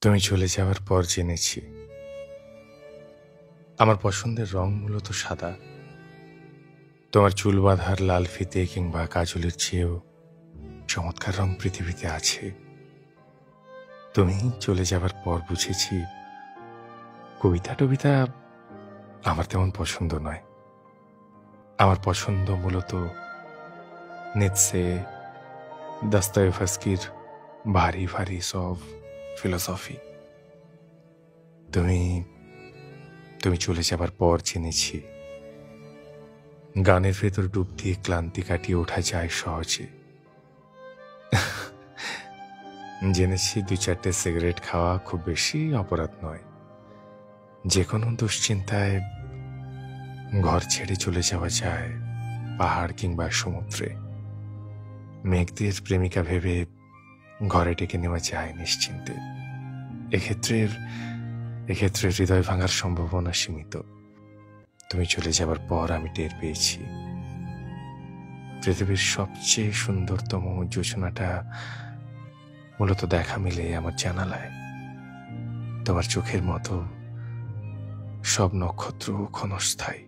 তুমি চলে যাওয়ার পর জেনেছি আমার পছন্দের রং মূলত সাদা। তোমার চুল বাঁধার লাল ফিতে কিংবা কাজলের চেয়েও চমৎকার রং পৃথিবীতে আছে। তুমি চলে যাবার পর বুঝেছি কবিতা টবিতা আমার তেমন পছন্দ নয়। আমার পছন্দ মূলত নিৎসে, দস্তয়েভস্কির ভারী ভারী সব ফিলোসফি। তুমি তুমি চলে যাবার পর জেনেছি গানের ভেতর ডুব দিয়ে ক্লান্তি কাটিয়ে ওঠা যায় সহজে। জেনেছি ২-৪টে সিগারেট খাওয়া খুব বেশি অপরাধ নয়। যে কোনো দুশ্চিন্তায় ঘর ছেড়ে চলে যাওয়া যায় পাহাড় কিংবা সমুদ্রে। মেঘদের প্রেমিকা ভেবে ঘরে ডেকে নেওয়া যায় নিশ্চিন্তে। এক্ষেত্রে হৃদয় ভাঙার সম্ভাবনা সীমিত। তুমি চলে যাবার পর আমি টের পেয়েছি পৃথিবীর সবচেয়ে সুন্দরতম যোজনাটা মূলত দেখা মিলে আমার জানালায়। তোমার চোখের মতো সব নক্ষত্র ক্ষণস্থায়ী।